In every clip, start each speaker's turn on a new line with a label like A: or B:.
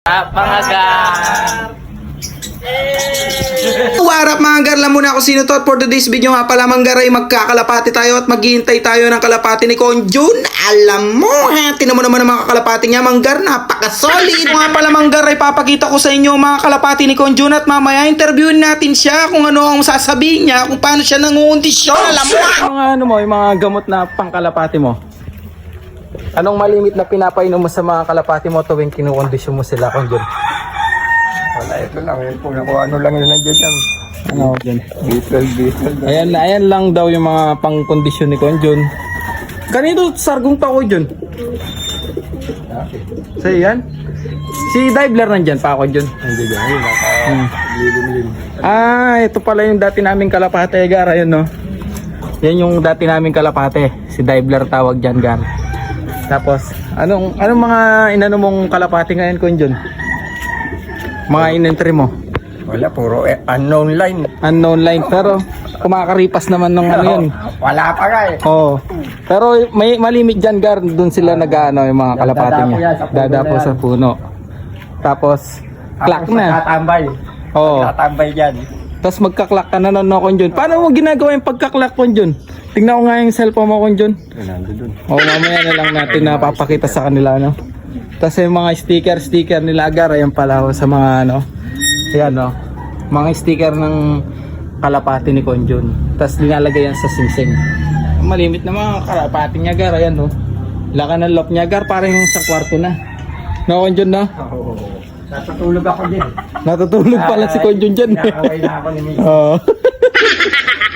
A: Mga gar!
B: Warap mga gar, alam mo na ako sino to. For today's video nga pala mga gar ay magkakalapati tayo at maghihintay tayo ng kalapati ni Conjun. Alam mo ha, tinan mo naman ang mga kalapati niya mga gar, napaka-solid. Nga pala mga gar ay papakita ko sa inyo mga kalapati ni Conjun at mamaya interviewin natin siya kung ano ang sasabihin niya, kung paano siya nangungundisyon. Alam mo ha.
A: Mga ano mo, yung mga gamot na pangkalapati mo? Anong malimit na pinapainom mo sa mga kalapati mo tuwing kinukondisyon mo sila, Conjun?
C: Wala, ito lang. Kung ano lang yun nandiyan yan.
A: Ano, Conjun?
C: Beetle.
A: Ayan lang daw yung mga pangkondisyon ni Conjun. Ganito, sargong tao, Conjun. So, yan. Si Dibbler nandyan pa, Conjun.
C: Nandiyan yan. Lilim-lim.
A: Ito pala yung dati naming kalapate, Gar. Ayun, no? Yan yung dati naming kalapate. Si Dibbler tawag dyan, Gar. Tapos, anong mga inano mong kalapate ngayon, Conjun? Mga in-entry mo?
C: Wala, puro unknown line.
A: Unknown line, pero kumakaripas naman ng ano yun.
C: Wala pa nga eh.
A: Oo. Pero may malimit dyan, Gar. Doon sila nag-ano, yung mga kalapate
C: Dadapo
A: niya.
C: yan sa puno
A: Dadapo
C: na yan.
A: sa puno. Tapos, clock
C: Ako
A: na.
C: Tatambay.
A: Oo.
C: Tatambay dyan.
A: Tapos magka-clock ka na nun, no, Conjun. Paano mo ginagawa yung pagka-clock, Conjun? Tingnan ko nga yung cellphone mo, Conjun.
C: Nandun.
A: O mamaya na lang natin napapakita sa kanila, no? Tapos yung mga sticker nila, Gar, ayan pala ho, sa mga ano, ayan, no? Mga sticker ng kalapati ni Conjun. Tapos nilalagay yan sa singsing. Malimit na mga kalapati niya, Gar, ayan, no? Laka ng lock niya, Gar, parang yung sa kwarto na. No, Conjun, no?
C: Oo. Natutulog ako din.
A: Natutulog pala si Conjun dyan.
C: Nakaway na ako ni Mimi.
A: Oo.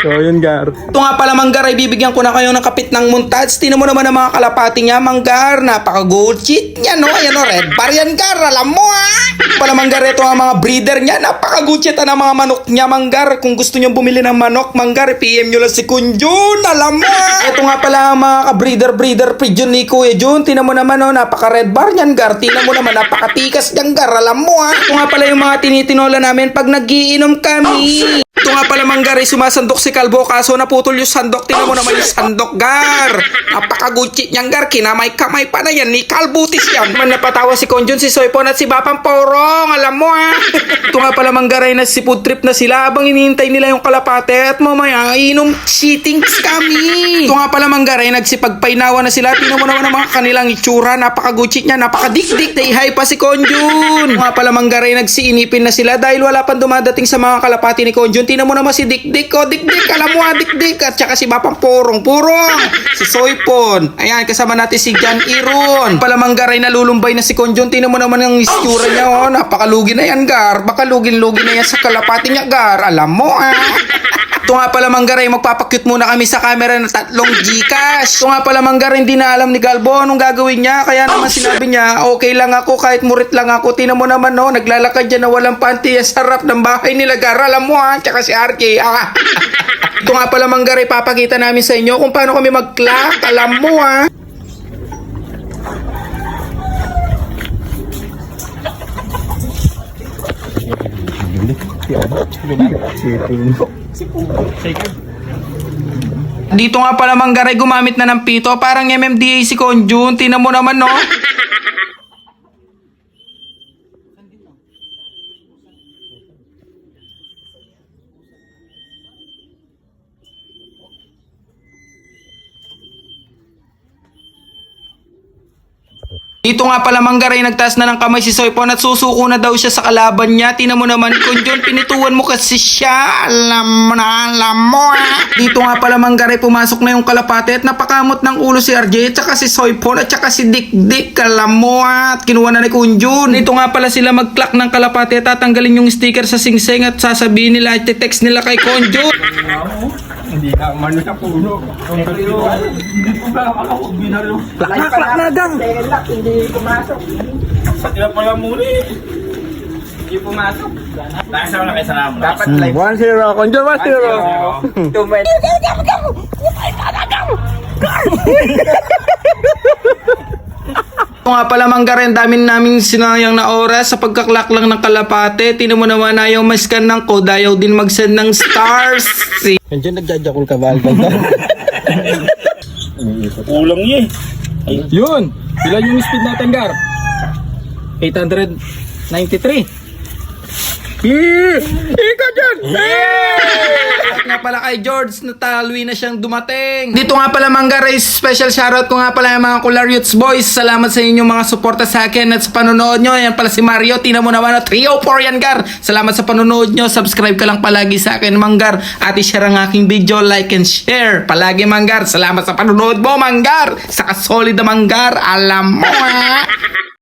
A: So, yun, Gar.
B: Ito nga pala manggar ay bibigyan ko na kayo ng kapit ng montage. Tinan mo naman ang mga kalapati niya manggar. Napaka-gold cheat niya, no? Ayan o, red bar yan, Gar. Alam mo ha. Pala manggar, ito ang mga breeder niya. Napaka-gold cheat ang mga manok niya manggar. Kung gusto niyo bumili ng manok manggar, PM nyo lang si Kunjun. Alam mo ha. Ito nga pala ang mga breeder pigeon ni Kuya Jun. Tinan mo naman o, napaka-red bar niyan, Gar. Tinan mo naman, napaka-tikas niyan, Gar. Alam mo ha. Ito nga pala yung mga tinitinola namin pag nagiinom kami. Ito nga pala manggar ay sumasandok si Kalbo kaso naputol yung sandok. Tingnan mo naman yung sandok, Gar. Napaka-gucci niyang, Gar. Kinamay-kamay pa na yan ni Kalbutis yan. Man napatawa si Conjun, si Soypon at si Bapang Porong. Alam mo ha. Ito nga pala manggar ay food trip na sila habang hinihintay nila yung kalapate at mamaya inom cheatings kami. Ito nga pala manggar ay nagsipagpainawa na sila. Tingnan mo naman ang mga kanilang itsura. Napaka-gucci niya, napaka-dikdik. Day-high pa si Conjun. Ito nga pala manggar ay nagsiinipin na sila dahil wala pang dumadating sa mga kalapati ni Conjun. Tingnan mo naman si Dikdik. O, Dikdik. Alam mo ha, Dikdik. At saka si Bapang Porong. Si Soypon. Ayan, kasama natin si Jan Iron. Palamanggar ay nalulumbay na si Conjun. Tingnan mo naman ang istura niya. Oh. Napakalugi na yan, Gar. Baka lugin-lugi na yan sa kalapati niya, Gar. Alam mo ha. Ito nga pala manggar ay magpapakyut muna kami sa camera na 3 Gcash. Ito nga pala manggar hindi na alam ni Galbo anong gagawin niya. Kaya naman sinabi niya, okay lang ako kahit murit lang ako. Tingnan mo naman no, naglalakad dyan na walang panty sa harap ng bahay nila, Gar. Alam mo ha, tsaka si RK. Ito nga pala manggar ay papakita namin sa inyo kung paano kami mag-clock. Alam mo ha. Dito nga pala manggar ay gumamit na ng pito. Parang MMDA si Conjun. Tingnan mo naman no. Dito nga pala manggar ay nagtaas na ng kamay si Soypon at susuko na daw siya sa kalaban niya. Tingnan mo naman, Conjun, pinituan mo kasi siya. Alam mo ha. Dito nga pala manggar ay pumasok na yung kalapate at napakamot ng ulo si RJ at saka si Soypon at saka si Dikdik. Alam mo ha. At kinuha na ni Conjun. Dito nga pala sila mag-clock ng kalapate at tatanggalin yung sticker sa singsing at sasabihin nila at text nila kay Conjun.
C: Hindi ka mano sa puno. Hindi ko ba ako binalo.
A: Klak na, Gang.
C: Hindi pumasok. Pati na pala muli. Hindi pumasok. Nasa wala kayo sa mo. Dapat live.
A: 1-0, Conjun, 1-0.
C: Tumay.
B: Ito nga pala manggar, ang dami namin sinayang na oras sa pagkaklak lang ng kalapate. Tingnan mo naman, ayaw ma-scan ng code, ayaw din mag-send ng stars.
A: Nandiyan nagjajakul ka ba?
C: Kulang eh.
A: Yun! Ilan yung speed natin, Gar? 893. Ikaw dyan!
B: At nga pala kay George, natalwi na siyang dumating. Dito nga pala Manggar, special shoutout ko nga pala yung mga Kular Youths Boys. Salamat sa inyong mga suporta sa akin at sa panonood nyo. Yan pala si Mario, tina mo naman na 304 yan, Gar. Salamat sa panonood nyo. Subscribe ka lang palagi sa akin, Manggar. At i-share ang aking video, like and share. Palagi, Manggar. Salamat sa panonood mo, Manggar. Sa kasolid na Manggar, alam mo ha.